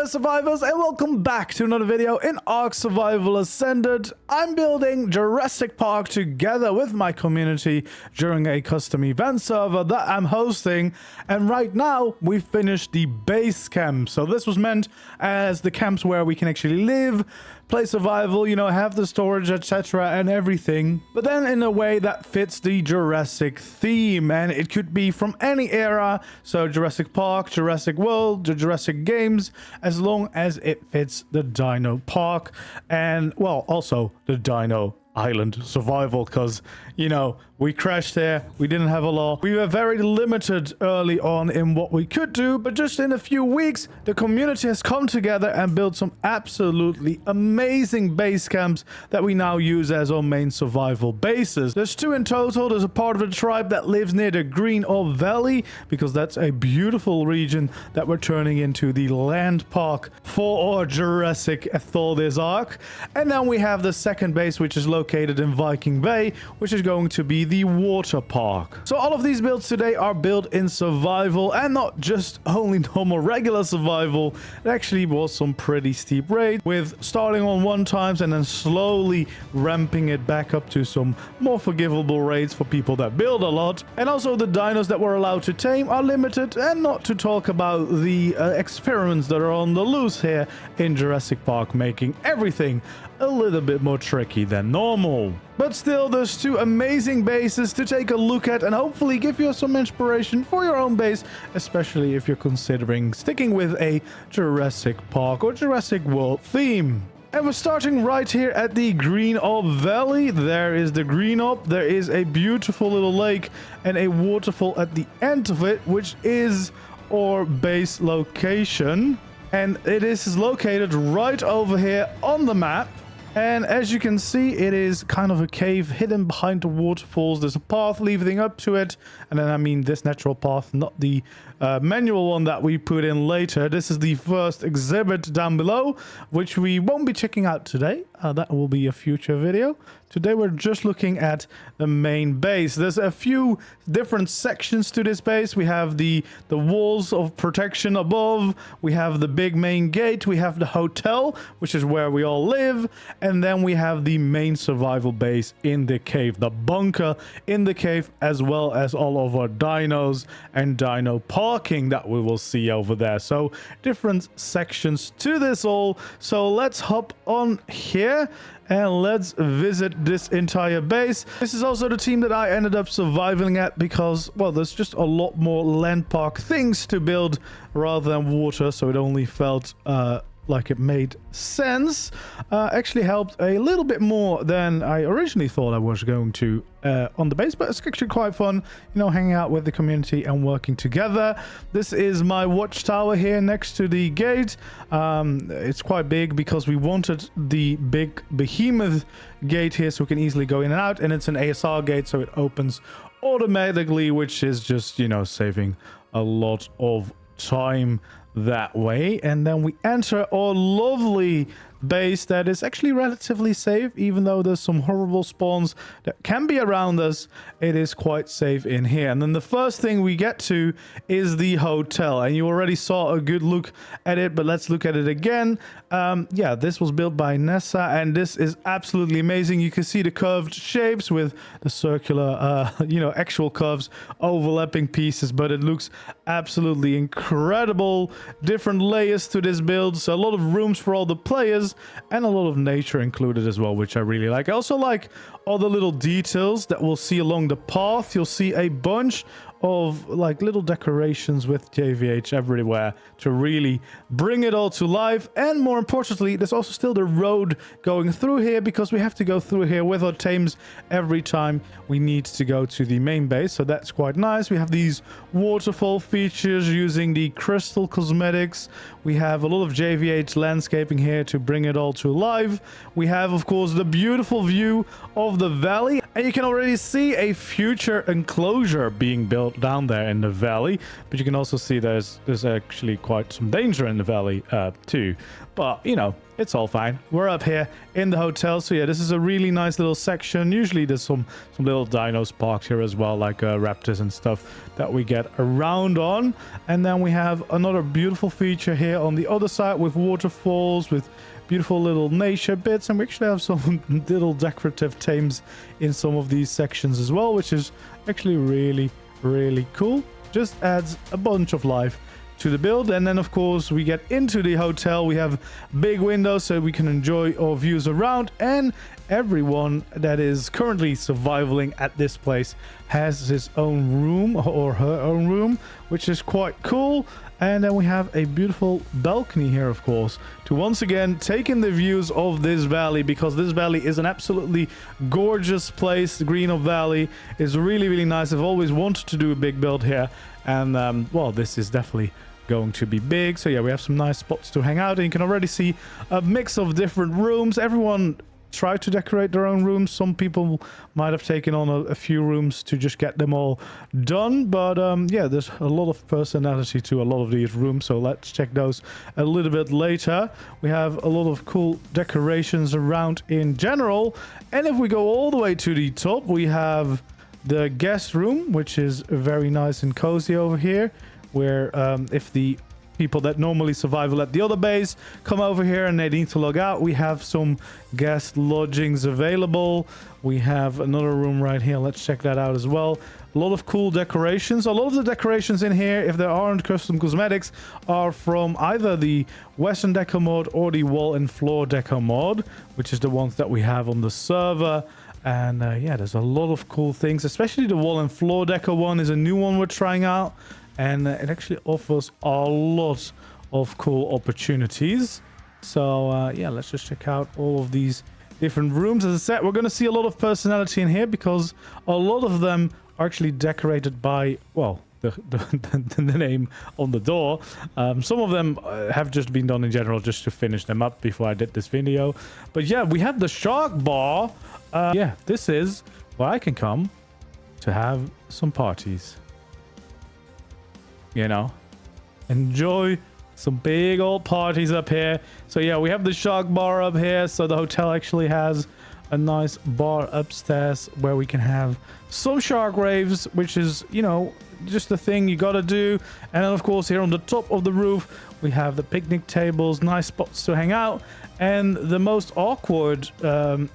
there, survivors, and welcome back to another video in ARK Survival Ascended. I'm building Jurassic Park together with my community during a custom event server that I'm hosting, and right now we've finished the base camp. So this was meant as the camps where we can actually live, play survival, you know, have the storage, etc. and everything, but then in a way that fits the Jurassic theme, and it could be from any era, so Jurassic Park, Jurassic World, the Jurassic Games, as long as it fits the Dino Park, and well, also the Dino Island survival, because you know, we crashed there, we didn't have a lot, we were very limited early on in what we could do, but just in a few weeks the community has come together and built some absolutely amazing base camps that we now use as our main survival bases. There's two in total. There's a part of the tribe that lives near the Green Orb Valley, because that's a beautiful region that we're turning into the land park for our Jurassic ARK. And then we have the second base, which is located in Viking Bay, which is going to be the water park. So all of these builds today are built in survival, and not just only normal regular survival. It actually was some pretty steep raids, with starting on 1 times and then slowly ramping it back up to some more forgivable raids for people that build a lot. And also the dinos that we're allowed to tame are limited, and not to talk about the experiments that are on the loose here in Jurassic Park, making everything a little bit more tricky than normal. But still, there's 2 amazing bases to take a look at and hopefully give you some inspiration for your own base, especially if you're considering sticking with a Jurassic Park or Jurassic World theme. And we're starting right here at the Green Orb Valley. There is the Green Orb. There is a beautiful little lake and a waterfall at the end of it, which is our base location. And it is located right over here on the map. And as you can see, it is kind of a cave hidden behind the waterfalls. There's a path leading up to it. And then I mean this natural path, not the manual one that we put in later. This is the first exhibit down below, which we won't be checking out today. That will be a future video. Today we're just looking at the main base. There's a few different sections to this base. We have the walls of protection above. We have the big main gate. We have the hotel, which is where we all live. And then we have the main survival base in the cave, the bunker in the cave, as well as all of our dinos and dino parking that we will see over there. So different sections to this all. So let's hop on here and let's visit this entire base. This is also the team that I ended up surviving at, because, well, there's just a lot more land park things to build rather than water, so it only felt like it made sense. Actually helped a little bit more than I originally thought I was going to on the base, but it's actually quite fun, you know, hanging out with the community and working together. This is my watchtower here next to the gate. It's quite big because we wanted the big behemoth gate here so we can easily go in and out, and it's an ASR gate, so it opens automatically, which is just, you know, saving a lot of time that way. And then we enter our lovely base that is actually relatively safe, even though there's some horrible spawns that can be around us. It is quite safe in here. And then the first thing we get to is the hotel, and you already saw a good look at it, but let's look at it again. Yeah, this was built by Nessa, and this is absolutely amazing. You can see the curved shapes with the circular you know, actual curves overlapping pieces, but it looks absolutely incredible. Different layers to this build, so a lot of rooms for all the players, and a lot of nature included as well, which I really like. I also like all the little details that we'll see along the path. You'll see a bunch of like little decorations with JVH everywhere to really bring it all to life. And more importantly, there's also still the road going through here, because we have to go through here with our tames every time we need to go to the main base, so that's quite nice. We have these waterfall features using the crystal cosmetics. We have a lot of JVH landscaping here to bring it all to life. We have, of course, the beautiful view of the valley, and you can already see a future enclosure being built out down there in the valley, but you can also see there's actually quite some danger in the valley too. But you know, it's all fine. We're up here in the hotel, so yeah, this is a really nice little section. Usually there's some little dinos parked here as well, like raptors and stuff that we get around on. And then we have another beautiful feature here on the other side with waterfalls, with beautiful little nature bits, and we actually have some little decorative tames in some of these sections as well, which is actually really cool. Just adds a bunch of life to the build. And then of course we get into the hotel. We have big windows so we can enjoy our views around, and everyone that is currently surviving at this place has his own room or her own room, which is quite cool. And then we have a beautiful balcony here, of course, to once again take in the views of this valley, because this valley is an absolutely gorgeous place. The Green Up Valley is really nice. I've always wanted to do a big build here, and well, this is definitely going to be big. So yeah, we have some nice spots to hang out, and you can already see a mix of different rooms. Everyone try to decorate their own rooms. Some people might have taken on a few rooms to just get them all done, but yeah, there's a lot of personality to a lot of these rooms, so let's check those a little bit later. We have a lot of cool decorations around in general, and if we go all the way to the top, we have the guest room, which is very nice and cozy over here, where if the people that normally survival at the other base come over here and they need to log out, we have some guest lodgings available. We have another room right here. Let's check that out as well. A lot of cool decorations. A lot of the decorations in here, if there aren't custom cosmetics, are from either the Western Deco mod or the wall and floor deco mod, which is the ones that we have on the server. And yeah, there's a lot of cool things, especially the wall and floor deco one is a new one we're trying out. And it actually offers a lot of cool opportunities. So yeah, let's just check out all of these different rooms. As I said, we're going to see a lot of personality in here, because a lot of them are actually decorated by, well, the name on the door. Some of them have just been done in general just to finish them up before I did this video. But yeah, we have the shark bar. Yeah, this is where I can come to have some parties. You know, enjoy some big old parties up here. So yeah, we have the shark bar up here. So the hotel actually has a nice bar upstairs where we can have some shark raves, which is, you know, just the thing you gotta do. And then of course here on the top of the roof we have the picnic tables, nice spots to hang out, and the most awkward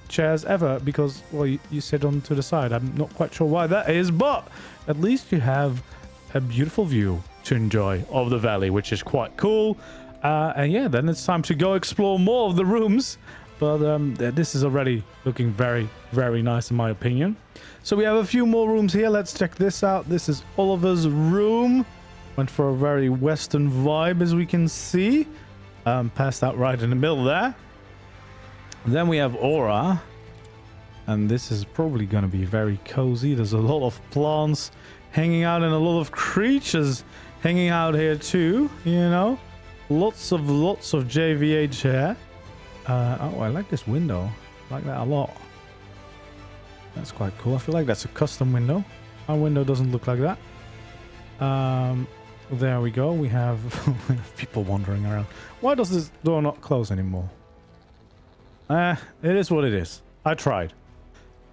chairs ever, because, well, you sit on to the side. I'm not quite sure why that is, but at least you have a beautiful view to enjoy of the valley, which is quite cool. And yeah, then it's time to go explore more of the rooms, but this is already looking very nice in my opinion. So we have a few more rooms here. Let's check this out. This is Oliver's room. Went for a very western vibe, as we can see. Passed out right in the middle there. Then we have Aura, and this is probably going to be very cozy. There's a lot of plants hanging out and a lot of creatures hanging out here too, you know. Lots of JVH here. Oh, I like this window. I like that a lot. That's quite cool. I feel like that's a custom window. Our window doesn't look like that. There we go. We have people wandering around. Why does this door not close anymore? It is what it is. I tried.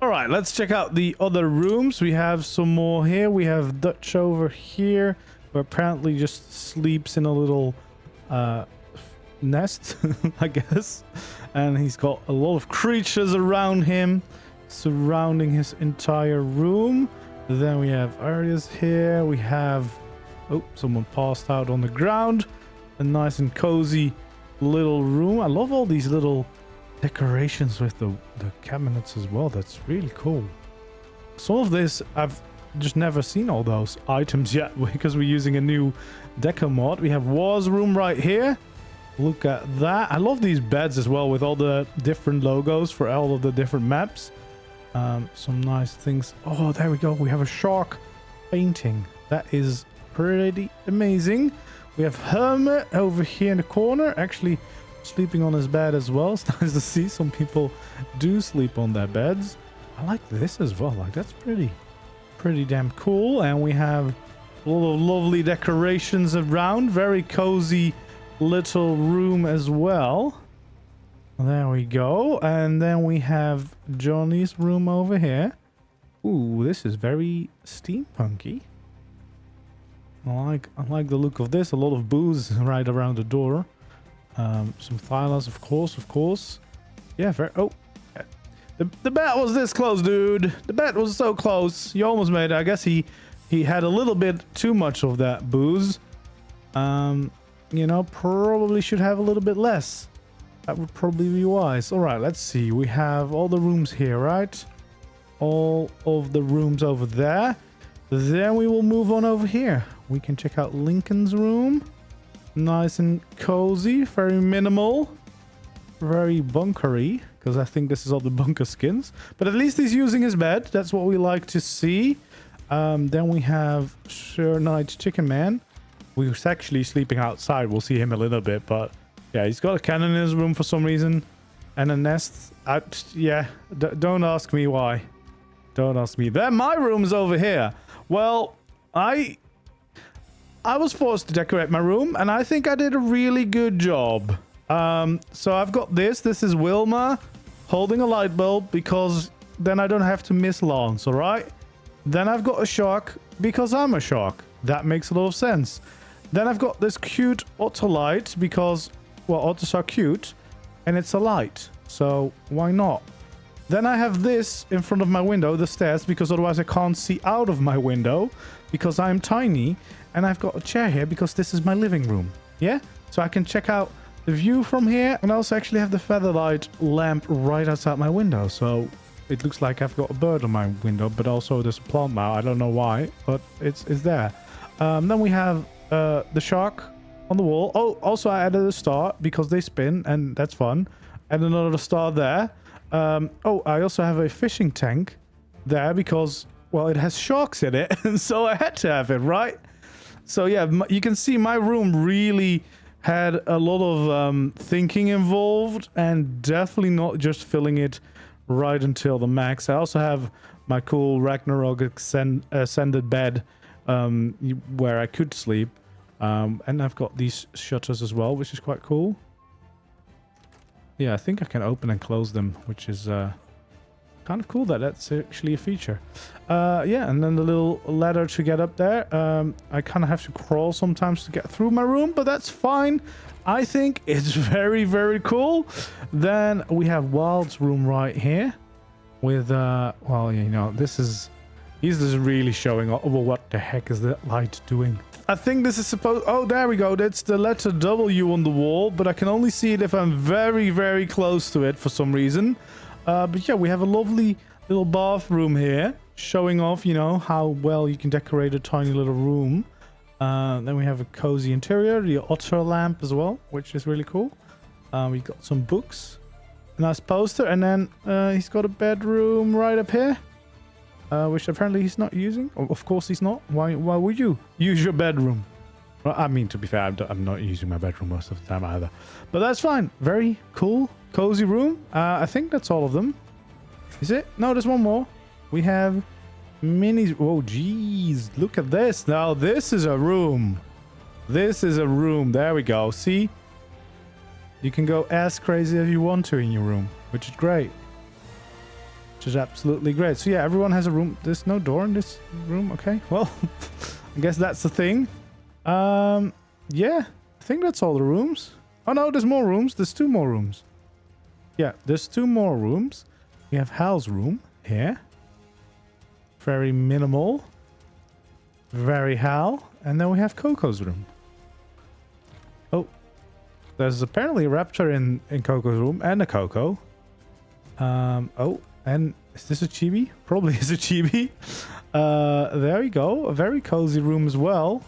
All right, let's check out the other rooms. We have some more here. We have Dutch over here, who apparently just sleeps in a little nest, I guess. And he's got a lot of creatures around him, surrounding his entire room. Then we have Arias here. We have, oh, someone passed out on the ground. A nice and cozy little room. I love all these little decorations with the cabinets as well. That's really cool. Some of this, I've just never seen all those items yet because we're using a new deco mod. We have War's room right here. Look at that. I love these beds as well with all the different logos for all of the different maps. Some nice things. Oh, there we go. We have a shark painting. That is pretty amazing. We have Hermit over here in the corner, actually sleeping on his bed as well. It's nice to see some people do sleep on their beds. I like this as well. Like, that's pretty Pretty damn cool. And we have a lot of lovely decorations around. Very cozy little room as well. There we go. And then we have Johnny's room over here. Ooh, this is very steampunky. I like the look of this. A lot of booze right around the door. Some thylas, of course. Yeah, very... Oh, the bet was this close, dude. The bet was so close. You almost made it. I guess he had a little bit too much of that booze. You know, probably should have a little bit less. That would probably be wise. All right, let's see. We have all the rooms here, right? All of the rooms over there. Then we will move on over here. We can check out Lincoln's room. Nice and cozy. Very minimal. Very bunkery. Because I think this is all the bunker skins. But at least he's using his bed. That's what we like to see. Then we have Sir Knight Chicken Man. Who's actually sleeping outside. We'll see him a little bit, but... Yeah, he's got a cannon in his room for some reason. And a nest. Yeah, don't ask me why. Don't ask me. Then my room's over here. Well, I was forced to decorate my room, and I think I did a really good job. So I've got this. This is Wilma holding a light bulb, because then I don't have to miss Lance, alright? Then I've got a shark, because I'm a shark. That makes a lot of sense. Then I've got this cute otter light, because... Well, otters are cute, and it's a light, so why not? Then I have this in front of my window, the stairs, because otherwise I can't see out of my window, because I'm tiny, and I've got a chair here, because this is my living room, yeah? So I can check out the view from here, and I also actually have the featherlight lamp right outside my window, so it looks like I've got a bird on my window, but also there's a plant now, I don't know why, but it's there. Then we have the shark on the wall. Oh, also I added a star because they spin, and that's fun. And another star there. Oh, I also have a fishing tank there because, well, it has sharks in it, and so I had to have it, right? So yeah, you can see my room really had a lot of thinking involved, and definitely not just filling it right until the max. I also have my cool Ragnarok ascended bed where I could sleep. And I've got these shutters as well, which is quite cool. Yeah, I think I can open and close them, which is kind of cool that that's actually a feature. Yeah, and then the little ladder to get up there. I kind of have to crawl sometimes to get through my room, but that's fine. I think it's very, very cool. Then we have Wild's room right here with, well, you know, this is... He's just really showing off. Well, what the heck is that light doing? I think this is supposed... Oh, there we go. That's the letter W on the wall, but I can only see it if I'm very, very close to it for some reason. But yeah, we have a lovely little bathroom here, showing off, you know, how well you can decorate a tiny little room. Then we have a cozy interior, the otter lamp as well, which is really cool. We got some books, a nice poster, and then he's got a bedroom right up here. Which apparently he's not using. Oh, of course he's not. Why would you use your bedroom? Well, I mean, to be fair, I'm not using my bedroom most of the time either. But that's fine. Very cool, cozy room. I think that's all of them. Is it? No, there's one more. We have minis. Oh, jeez. Look at this. Now, this is a room. This is a room. There we go. See? You can go as crazy as you want to in your room, which is great. Is absolutely great. So yeah, everyone has a room. There's no door in this room. Okay, well, I guess that's the thing. Yeah, I think that's all the rooms. Oh no, there's more rooms. There's 2 more rooms. Yeah, there's 2 more rooms. We have Hal's room here. Very minimal. Very Hal. And then we have Coco's room. Oh, there's apparently a raptor in Coco's room and a Coco. Oh. And is this a chibi? Probably is a chibi. There we go. A very cozy room as well.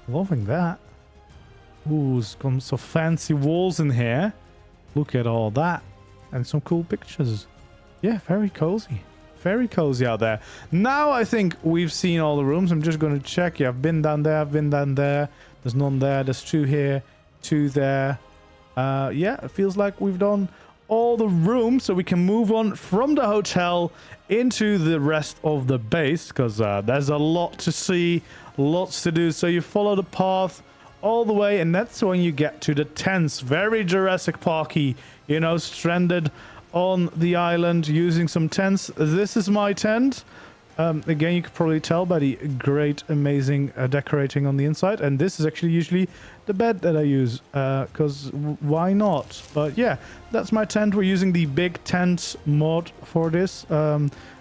Loving that. Ooh, some fancy walls in here. Look at all that. And some cool pictures. Yeah, very cozy. Very cozy out there. Now I think we've seen all the rooms. I'm just going to check. Yeah, I've been down there. I've been down there. There's none there. There's 2 here. 2 there. Yeah, it feels like we've done all the room so we can move on from the hotel into the rest of the base, because there's a lot to see, lots to do. So you follow the path all the way, and that's when you get to the tents. Very Jurassic Parky, you know, stranded on the island using some tents. This is my tent. Again, you could probably tell by the great, amazing decorating on the inside. And this is actually usually the bed that I use, because why not? But yeah, that's my tent. We're using the big tent mod for this,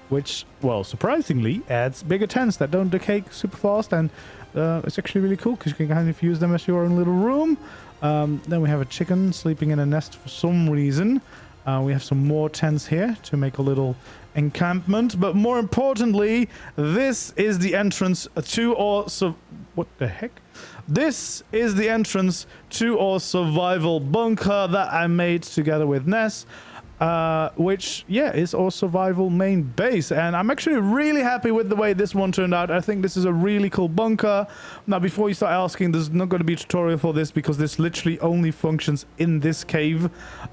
which, well, surprisingly adds bigger tents that don't decay super fast. And it's actually really cool because you can kind of use them as your own little room. Then we have a chicken sleeping in a nest for some reason. We have some more tents here to make a little encampment, but more importantly, this is the entrance to our what the heck? This is the entrance to our survival bunker that I made together with Ness, which, yeah, is our survival main base. And I'm actually really happy with the way this one turned out. I think this is a really cool bunker. Now, before you start asking, there's not going to be a tutorial for this because this literally only functions in this cave,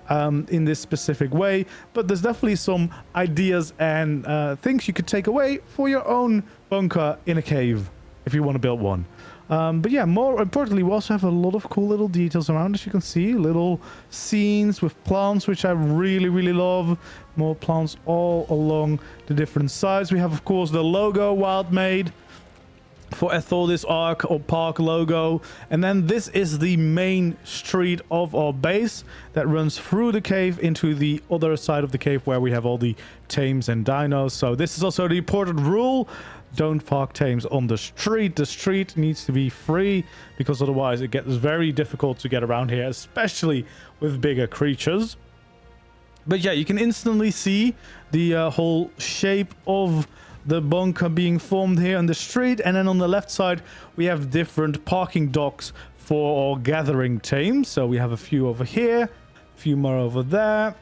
in this specific way. But there's definitely some ideas and things you could take away for your own bunker in a cave if you want to build one. But yeah, more importantly, we also have a lot of cool little details around, as you can see. Little scenes with plants, which I really, really love. More plants all along the different sides. We have, of course, the logo Wild made for this ARK or Park logo. And then this is the main street of our base that runs through the cave into the other side of the cave where we have all the tames and dinos. So this is also the important rule. Don't park tames on the street. The street needs to be free because otherwise it gets very difficult to get around here, especially with bigger creatures. But yeah, you can instantly see the whole shape of the bunker being formed here on the street. And then on the left side, we have different parking docks for our gathering tames. So we have a few over here, a few more over there,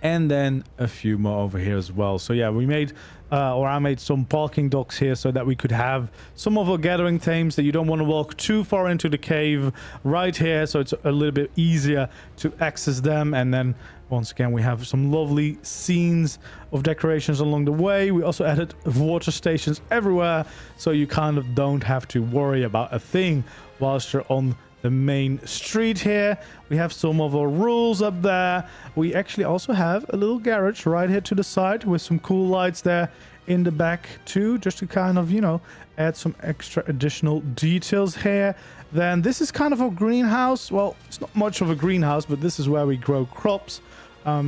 and then a few more over here as well. So yeah, we made I made some parking docks here so that we could have some of our gathering tames that you don't want to walk too far into the cave right here, so it's a little bit easier to access them. And then once again, we have some lovely scenes of decorations along the way. We also added water stations everywhere, so you kind of don't have to worry about a thing whilst you're on the main street here. We have some of our rules up there. We actually also have a little garage right here to the side with some cool lights there in the back too, just to kind of, you know, add some extra additional details here. Then this is kind of a greenhouse. Well, it's not much of a greenhouse, but this is where we grow crops,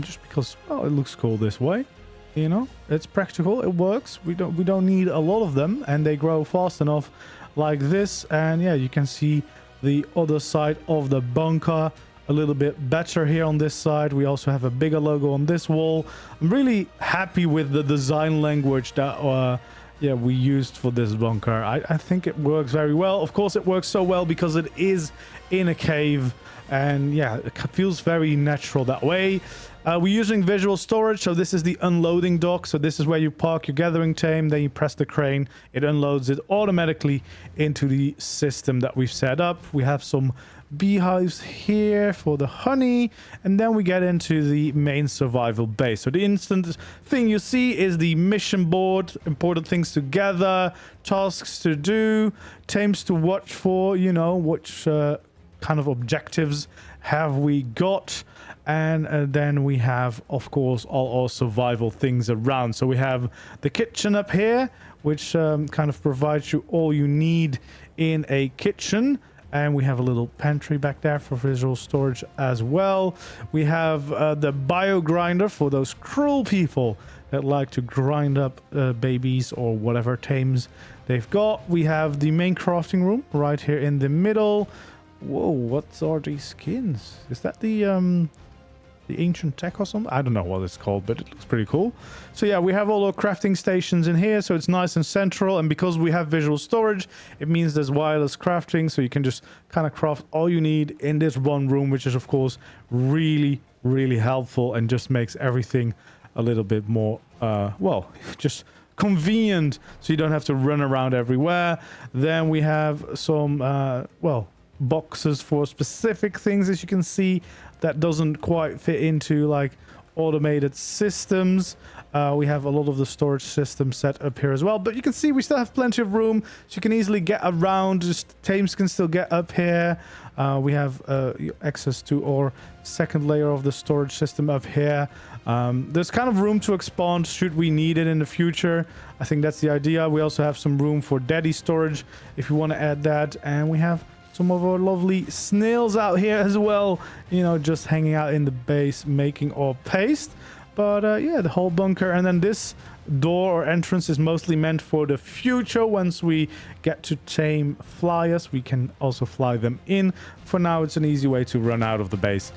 just because, well, it looks cool this way. You know, it's practical, it works. We don't need a lot of them, and they grow fast enough like this. And yeah, you can see the other side of the bunker a little bit better here on this side. We also have a bigger logo on this wall. I'm really happy with the design language that yeah, we used for this bunker. I think it works very well. Of course, it works so well because it is in a cave, and yeah, it feels very natural that way. We're using visual storage, so this is the unloading dock. So this is where you park your gathering tame, then you press the crane, it unloads it automatically into the system that we've set up. We have some beehives here for the honey, and then we get into the main survival base. So the instant thing you see is the mission board, important things to gather, tasks to do, tames to watch for, you know, which kind of objectives have we got. And then we have, of course, all our survival things around. So we have the kitchen up here, which kind of provides you all you need in a kitchen. And we have a little pantry back there for visual storage as well. We have the bio grinder for those cruel people that like to grind up babies or whatever tames they've got. We have the main crafting room right here in the middle. Whoa, what are these skins? Is that the ancient tech or something? I don't know what it's called, but it looks pretty cool. So yeah, we have all our crafting stations in here, so it's nice and central. And because we have visual storage, it means there's wireless crafting, so you can just kind of craft all you need in this one room, which is of course really, really helpful and just makes everything a little bit more well, just convenient, so you don't have to run around everywhere. Then we have some well, boxes for specific things, as you can see, that doesn't quite fit into like automated systems. We have a lot of the storage systems set up here as well, but you can see we still have plenty of room, so you can easily get around. Just tames can still get up here. We have access to our second layer of the storage system up here. There's kind of room to expand should we need it in the future. I think that's the idea. We also have some room for daddy storage if you want to add that, and we have some of our lovely snails out here as well, you know, just hanging out in the base making our paste. But yeah, the whole bunker, and then this door or entrance is mostly meant for the future. Once we get to tame flyers, we can also fly them in. For now, it's an easy way to run out of the base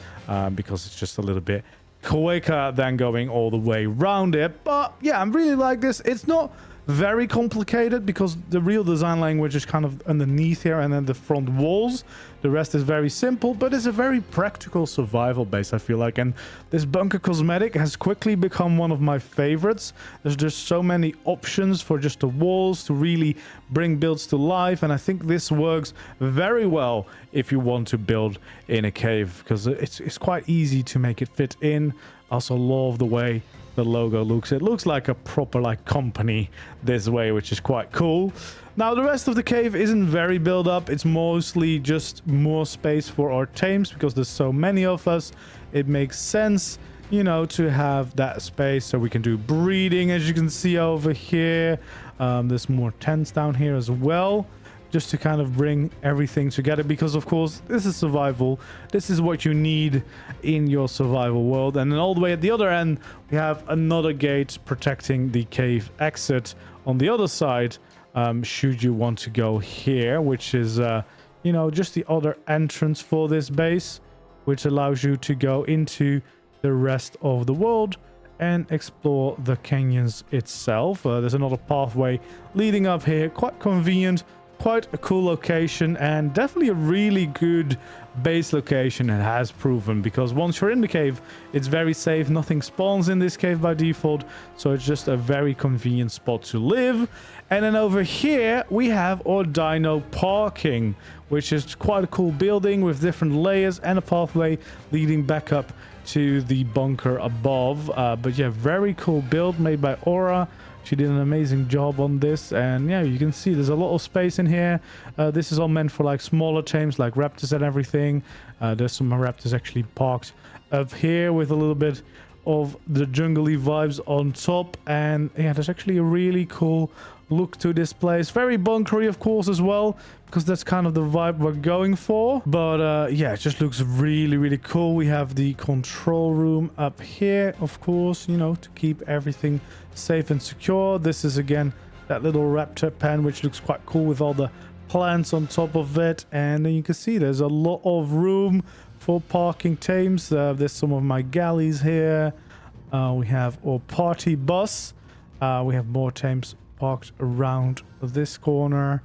because it's just a little bit quicker than going all the way around it. But yeah, I really like this. It's not very complicated because the real design language is kind of underneath here, and then the front walls. The rest is very simple, but it's a very practical survival base, I feel like. And this bunker cosmetic has quickly become one of my favorites. There's just so many options for just the walls to really bring builds to life, and I think this works very well if you want to build in a cave, because it's quite easy to make it fit in. Also love the way the logo looks. It looks like a proper like company this way, which is quite cool. Now the rest of the cave isn't very built up. It's mostly just more space for our tames because there's so many of us. It makes sense, you know, to have that space so we can do breeding, as you can see over here. There's more tents down here as well, just to kind of bring everything together, because of course this is survival. This is what you need in your survival world. And then all the way at the other end we have another gate protecting the cave exit on the other side, should you want to go here, which is you know, just the other entrance for this base, which allows you to go into the rest of the world and explore the canyons itself. There's another pathway leading up here, quite convenient. Quite a cool location, and definitely a really good base location. It has proven, because once you're in the cave, it's very safe. Nothing spawns in this cave by default, so it's just a very convenient spot to live. And then over here we have our dino parking, which is quite a cool building with different layers and a pathway leading back up to the bunker above. But yeah, very cool build made by Aura. She did an amazing job on this, and yeah, you can see there's a lot of space in here. This is all meant for like smaller tames like raptors and everything. There's some raptors actually parked up here with a little bit of the jungly vibes on top, and yeah, there's actually a really cool look to this place. Very bunkery, of course, as well, because that's kind of the vibe we're going for. But yeah, it just looks really, really cool. We have the control room up here, of course, you know, to keep everything safe and secure. This is again that little raptor pen, which looks quite cool with all the plants on top of it. And then you can see there's a lot of room for parking tames. There's some of my galleys here. We have our party bus. We have more tames parked around this corner,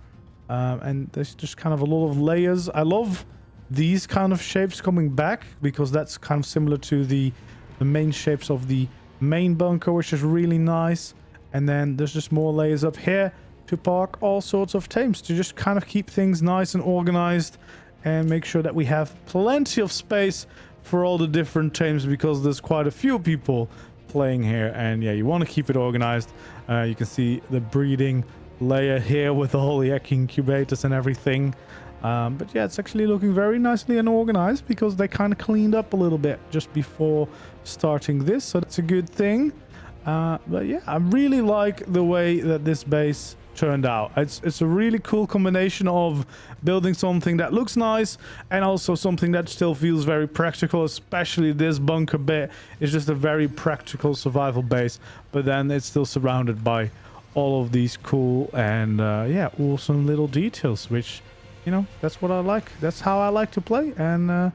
and there's just kind of a lot of layers. I love these kind of shapes coming back, because that's kind of similar to the main shapes of the main bunker, which is really nice. And then there's just more layers up here to park all sorts of tames, to just kind of keep things nice and organized and make sure that we have plenty of space for all the different tames, because there's quite a few people playing here, and yeah, you want to keep it organized. You can see the breeding layer here with all the egg incubators and everything. But yeah, it's actually looking very nicely and organized, because they kind of cleaned up a little bit just before starting this, so that's a good thing. But yeah, I really like the way that this base turned out. It's a really cool combination of building something that looks nice and also something that still feels very practical. Especially this bunker bit is just a very practical survival base, but then it's still surrounded by all of these cool and yeah, awesome little details, which, you know, that's what I like. That's how I like to play. And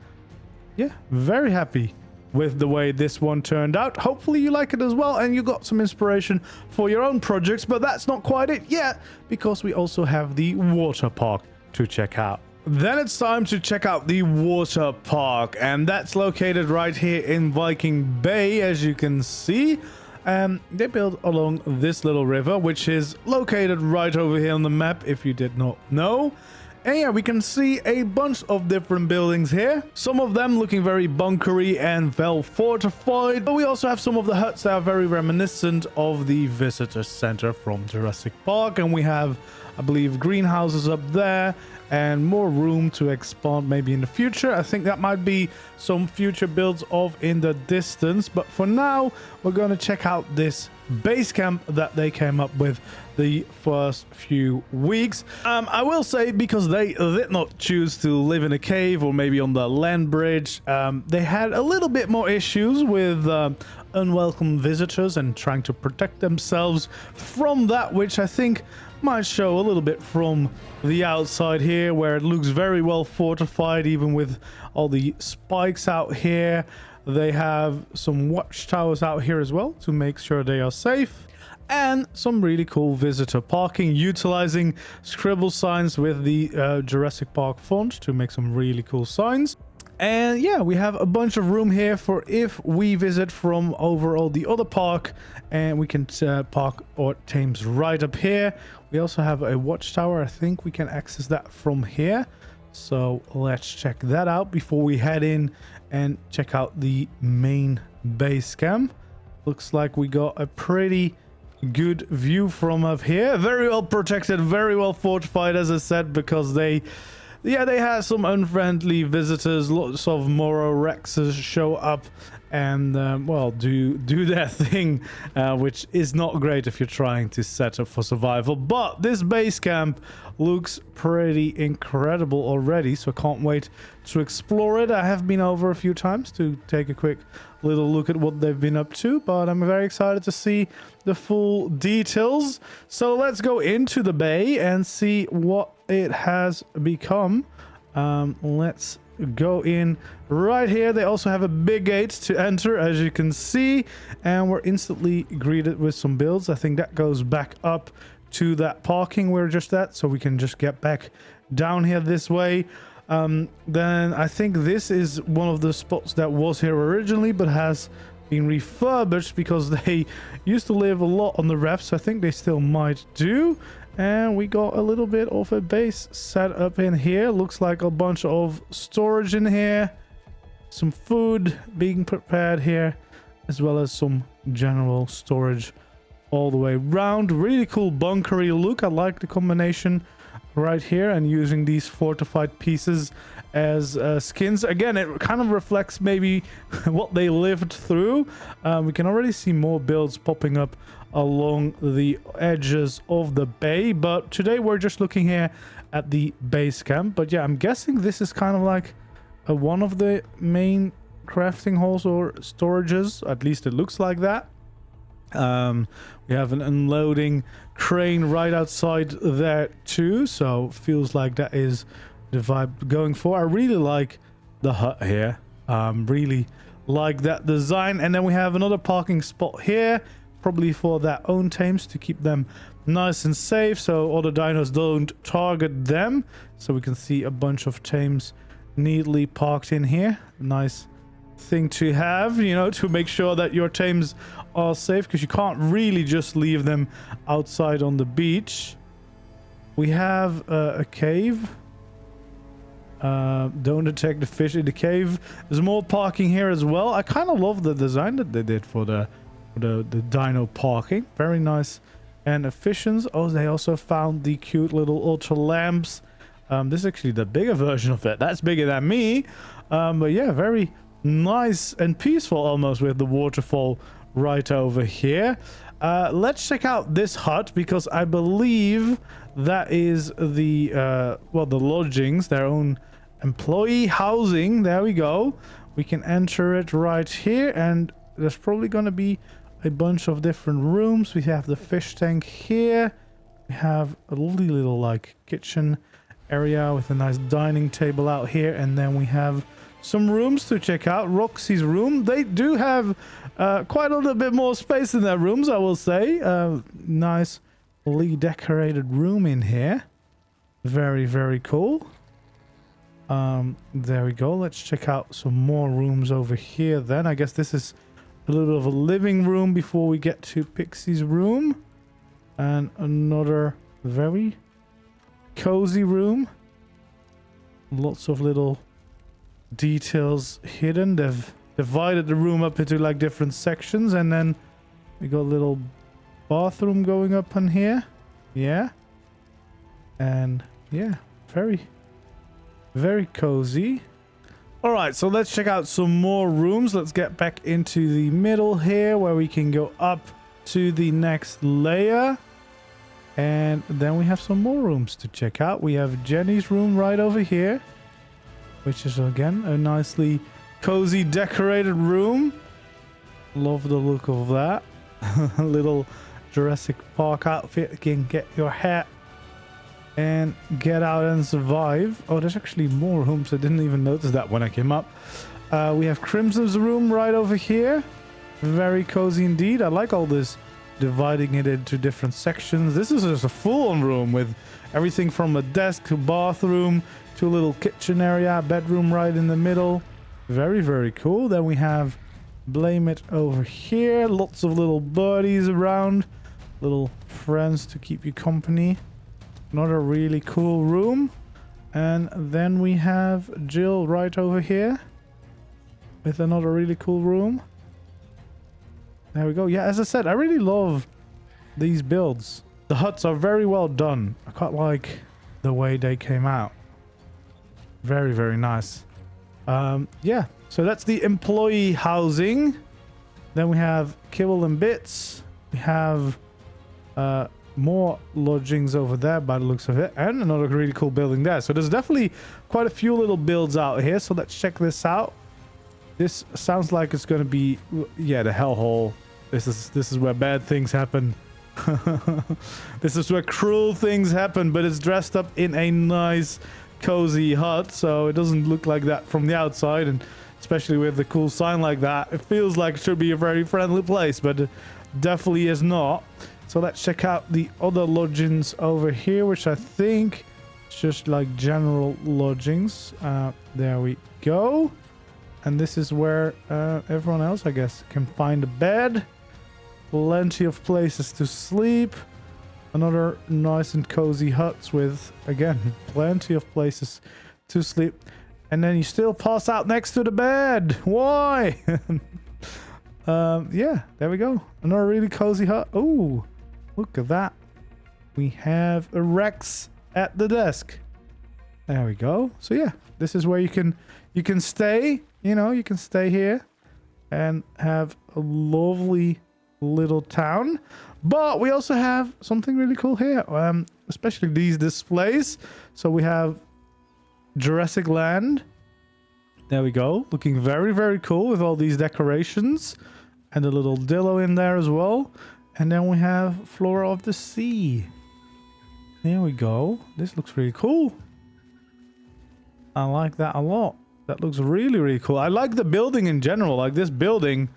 yeah, very happy with the way this one turned out. Hopefully you like it as well, and you got some inspiration for your own projects. But that's not quite it yet, because we also have the water park to check out. Then it's time to check out the water park, and that's located right here in Viking Bay, as you can see. They built along this little river, which is located right over here on the map, if you did not know. And yeah, we can see a bunch of different buildings here. Some of them looking very bunkery and well fortified. But we also have some of the huts that are very reminiscent of the visitor center from Jurassic Park. And we have, I believe, greenhouses up there and more room to expand maybe in the future. I think that might be some future builds of in the distance. But for now, we're going to check out this base camp that they came up with the first few weeks. I will say, because they did not choose to live in a cave or maybe on the land bridge, they had a little bit more issues with unwelcome visitors and trying to protect themselves from that, which I think might show a little bit from the outside here, where it looks very well fortified, even with all the spikes out here. They have some watchtowers out here as well to make sure they are safe, and some really cool visitor parking, utilizing scribble signs with the Jurassic Park font to make some really cool signs. And yeah, we have a bunch of room here for if we visit from overall the other park, and we can park our teams right up here. We also have a watchtower. I think we can access that from here. So let's check that out before we head in and check out the main base camp. Looks like we got a pretty good view from up here. Very well protected, very well fortified, as I said, because they had some unfriendly visitors. Lots of Moro Rexes show up and well, do their thing, which is not great if you're trying to set up for survival. But this base camp looks pretty incredible already, so I can't wait to explore it. I have been over a few times to take a quick little look at what they've been up to, but I'm very excited to see the full details. So let's go into the bay and see what it has become. Let's go in right here. They also have a big gate to enter, as you can see, and we're instantly greeted with some builds. I think that goes back up to that parking we're just at, so we can just get back down here this way. Then I think this is one of the spots that was here originally but has been refurbished because they used to live a lot on the ref, so I think they still might do. And we got a little bit of a base set up in here. Looks like a bunch of storage in here, some food being prepared here, as well as some general storage all the way around. Really cool bunkery look. I like the combination right here, and using these fortified pieces as skins. Again, it kind of reflects maybe what they lived through. We can already see more builds popping up along the edges of the bay, but today we're just looking here at the base camp. But yeah, I'm guessing this is kind of like one of the main crafting halls or storages. At least it looks like that. We have an unloading crane right outside there too, so feels like that is the vibe going for. I really like the hut here. Really like that design. And then we have another parking spot here, probably for their own tames to keep them nice and safe so other dinos don't target them. So we can see a bunch of tames neatly parked in here. Nice thing to have, you know, to make sure that your tames are safe, because you can't really just leave them outside on the beach. We have a cave. Don't detect the fish in the cave. There's more parking here as well. I kind of love the design that they did for the dino parking. Very nice and efficient. Oh, they also found the cute little ultra lamps. This is actually the bigger version of it. That's bigger than me. But yeah, very nice and peaceful almost, with the waterfall right over here. Let's check out this hut, because I believe that is the well, the lodgings, their own employee housing. There we go. We can enter it right here, and there's probably going to be a bunch of different rooms. We have the fish tank here. We have a lovely little like kitchen area with a nice dining table out here, and then we have some rooms to check out. Roxy's room. They do have quite a little bit more space in their rooms, I will say. Nicely decorated room in here. Very, very cool. There we go. Let's check out some more rooms over here then. I guess this is a little bit of a living room before we get to Pixie's room. And another very cozy room. Lots of little details hidden. They've divided the room up into like different sections, and then we got a little bathroom going up on here. Yeah. And yeah, very, very cozy. All right, so let's check out some more rooms. Let's get back into the middle here where we can go up to the next layer. And then we have some more rooms to check out. We have Jenny's room right over here, which is again a nicely cozy decorated room. Love the look of that. Little Jurassic Park outfit. You can get your hat and get out and survive. Oh, there's actually more rooms. I didn't even notice that when I came up. We have Crimson's room right over here. Very cozy indeed. I like all this dividing it into different sections. This is just a full-on room with everything from a desk to bathroom to a little kitchen area, bedroom right in the middle. Very, very cool. Then we have Blame It over here. Lots of little birdies around. Little friends to keep you company. Another really cool room. And then we have Jill right over here with another really cool room. There we go. Yeah, as I said, I really love these builds. The huts are very well done. I quite like the way they came out. Very, very nice. Yeah, so that's the employee housing. Then we have Kibble and Bits. We have more lodgings over there by the looks of it. And another really cool building there. So there's definitely quite a few little builds out here. So let's check this out. This sounds like it's going to be, yeah, the hellhole. This is where bad things happen. This is where cruel things happen, but it's dressed up in a nice, cozy hut, so it doesn't look like that from the outside, and especially with the cool sign like that, it feels like it should be a very friendly place, but it definitely is not. So let's check out the other lodgings over here, which I think is just like general lodgings. There we go. And this is where everyone else, I guess, can find a bed. Plenty of places to sleep. Another nice and cozy huts with, again, plenty of places to sleep. And then you still pass out next to the bed. Why? Yeah, there we go. Another really cozy hut. Oh, look at that. We have a Rex at the desk. There we go. So yeah, this is where you can stay. You know, you can stay here and have a lovely little town. But we also have something really cool here, especially these displays. So we have Jurassic Land. There we go. Looking very, very cool with all these decorations. And a little dillo in there as well. And then we have Flora of the Sea. There we go. This looks really cool. I like that a lot. That looks really, really cool. I like the building in general. Like, this building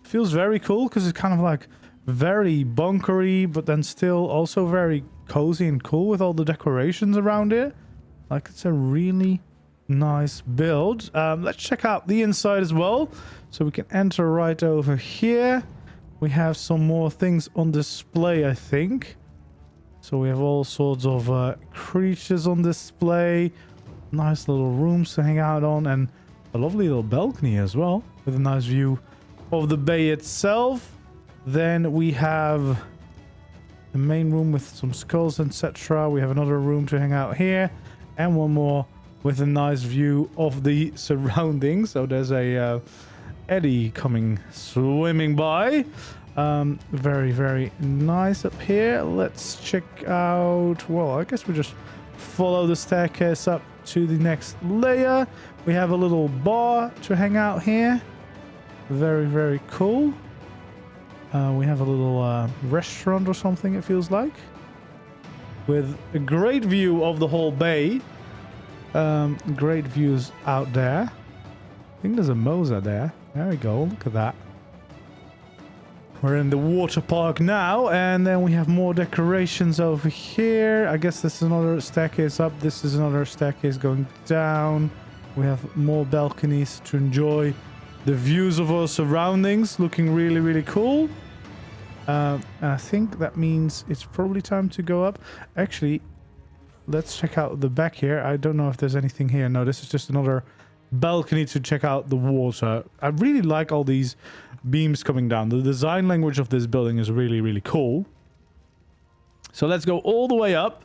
feels very cool because it's kind of like very bunkery, but then still also very cozy and cool with all the decorations around it. Like, it's a really nice build. Let's check out the inside as well. So we can enter right over here. We have some more things on display, I think. So we have all sorts of creatures on display. Nice little rooms to hang out on, and a lovely little balcony as well with a nice view of the bay itself. Then we have the main room with some skulls, etc. We have another room to hang out here, and one more with a nice view of the surroundings. So there's a eddy coming swimming by. Very, very nice up here. Let's check out, well, I guess we just follow the staircase up to the next layer. We have a little bar to hang out here. Very, very cool. We have a little restaurant or something, it feels like, with a great view of the whole bay. Great views out there. I think there's a Mosa there. There we go. Look at that. We're in the water park now, and then we have more decorations over here. I guess this is another staircase up. This is another staircase going down. We have more balconies to enjoy the views of our surroundings. Looking really, really cool. And I think that means it's probably time to go up. Actually, let's check out the back here. I don't know if there's anything here. No, this is just another balcony to check out the water. I really like all these beams coming down. The design language of this building is really, really cool. So let's go all the way up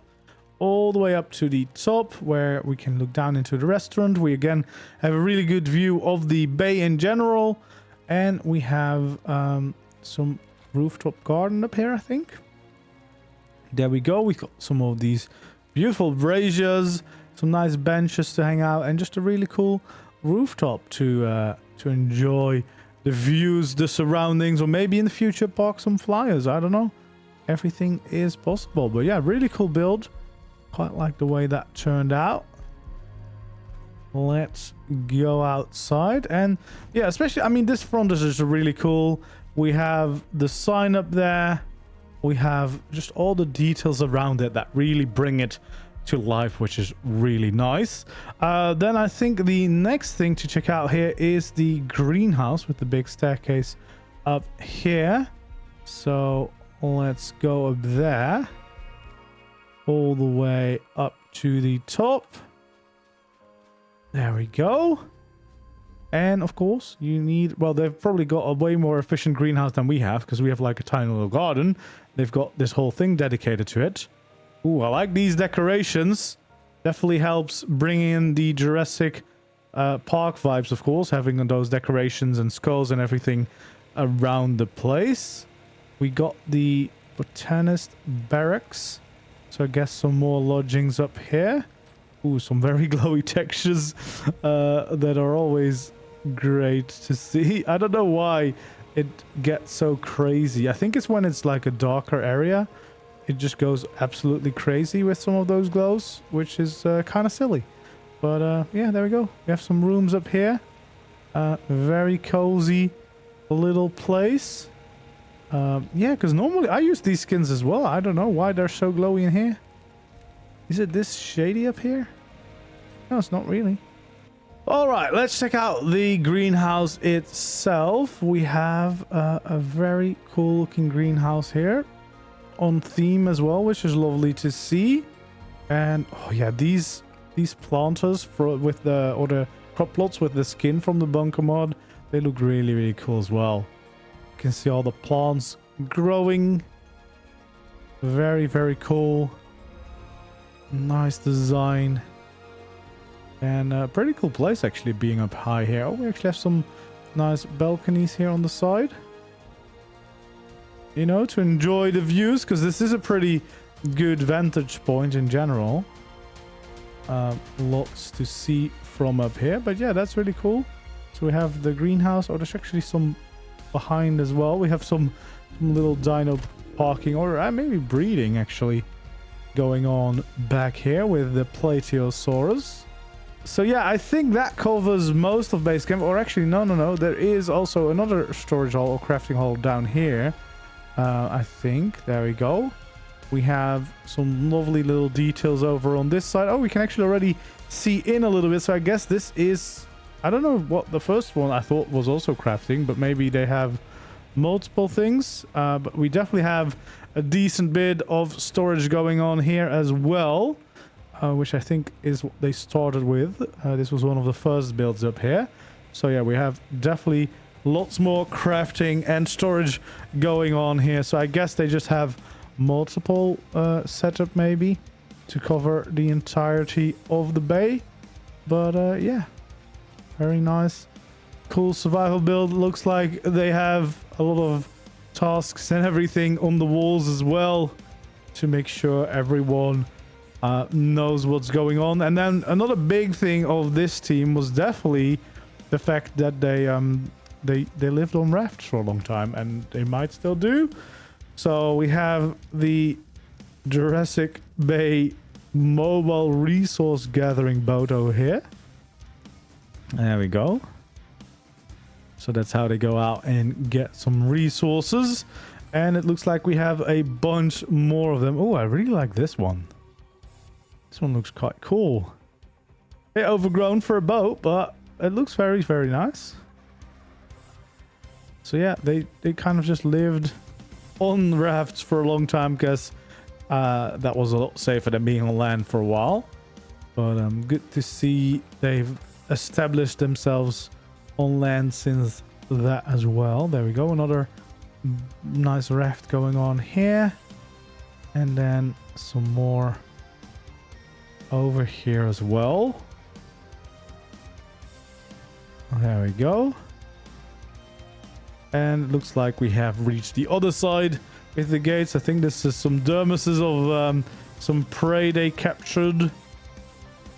to the top where we can look down into the restaurant. We again have a really good view of the bay in general, and we have some rooftop garden up here, I think. There we go. We got some of these beautiful braziers, some nice benches to hang out, and just a really cool rooftop to enjoy the views, the surroundings, or maybe in the future park some flyers. I don't know. Everything is possible. But yeah, really cool build. Quite like the way that turned out. Let's go outside. And yeah, especially, I mean, this front is just really cool. We have the sign up there. We have just all the details around it that really bring it to life, which is really nice. Then I think the next thing to check out here is the greenhouse with the big staircase up here. So let's go up there. All the way up to the top. There we go. And of course you need, well, they've probably got a way more efficient greenhouse than we have, because we have like a tiny little garden. They've got this whole thing dedicated to it. Ooh, I like these decorations. Definitely helps bring in the Jurassic Park vibes, of course, having those decorations and skulls and everything around the place. We got the botanist barracks. So I guess some more lodgings up here. Ooh, some very glowy textures that are always great to see. I don't know why it gets so crazy. I think it's when it's like a darker area. It just goes absolutely crazy with some of those glows, which is kind of silly. But yeah, there we go. We have some rooms up here. Very cozy little place. Yeah, because normally I use these skins as well. I don't know why they're so glowy in here. Is it this shady up here? No, it's not really. All right, let's check out the greenhouse itself. We have a very cool looking greenhouse here on theme as well, which is lovely to see. And oh yeah, these planters with the crop plots with the skin from the bunker mod, they look really, really cool as well. You can see all the plants growing. Very, very cool. Nice design. And a pretty cool place actually being up high here. Oh, we actually have some nice balconies here on the side. You know, to enjoy the views, because this is a pretty good vantage point in general. Lots to see from up here. But yeah, that's really cool. So we have the greenhouse. Oh, there's actually some behind as well. We have some little dino parking, or maybe breeding actually going on back here with the Plateosaurus. So yeah, I think that covers most of base camp. Or actually, no. There is also another storage hall or crafting hall down here. I think. There we go. We have some lovely little details over on this side. Oh, we can actually already see in a little bit. So I guess this is... I don't know what the first one I thought was also crafting, but maybe they have multiple things. But we definitely have a decent bit of storage going on here as well. Which I think is what they started with. This was one of the first builds up here. So yeah, we have definitely lots more crafting and storage going on here. So I guess they just have multiple setup maybe to cover the entirety of the bay. But yeah, very nice. Cool survival build. Looks like they have a lot of tasks and everything on the walls as well to make sure everyone knows what's going on. And then another big thing of this team was definitely the fact that they lived on rafts for a long time, and they might still do. So we have the Jurassic Bay mobile resource gathering boat over here. There we go. So that's how they go out and get some resources. And it looks like we have a bunch more of them. Oh, I really like this one. This one looks quite cool. A bit overgrown for a boat, but it looks very, very nice. So yeah, they kind of just lived on rafts for a long time, because That was a lot safer than being on land for a while. But good to see they've established themselves on land since that as well. There we go. Another nice raft going on here. And then some more over here as well. There we go. And it looks like we have reached the other side with the gates. I think this is some dermises of some prey they captured.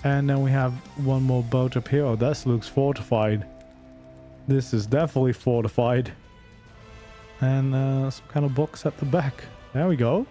And then we have one more boat up here. Oh, this looks fortified. This is definitely fortified. And some kind of box at the back. There we go.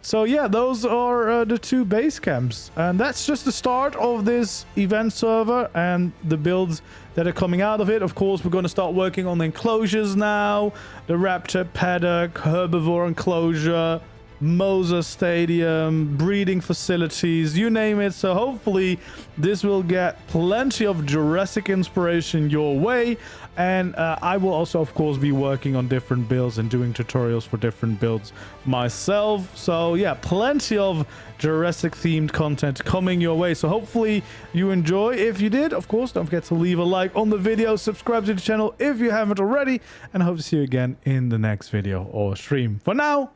So yeah, those are the two base camps. And that's just the start of this event server and the builds that are coming out of it. Of course, we're going to start working on the enclosures now. The raptor paddock, herbivore enclosure, Mosa Stadium, breeding facilities, you name it. So hopefully this will get plenty of Jurassic inspiration your way. And I will also, of course, be working on different builds and doing tutorials for different builds myself. So yeah, plenty of Jurassic themed content coming your way. So hopefully you enjoy. If you did, of course, don't forget to leave a like on the video, subscribe to the channel if you haven't already, and I hope to see you again in the next video or stream. For now,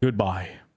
goodbye.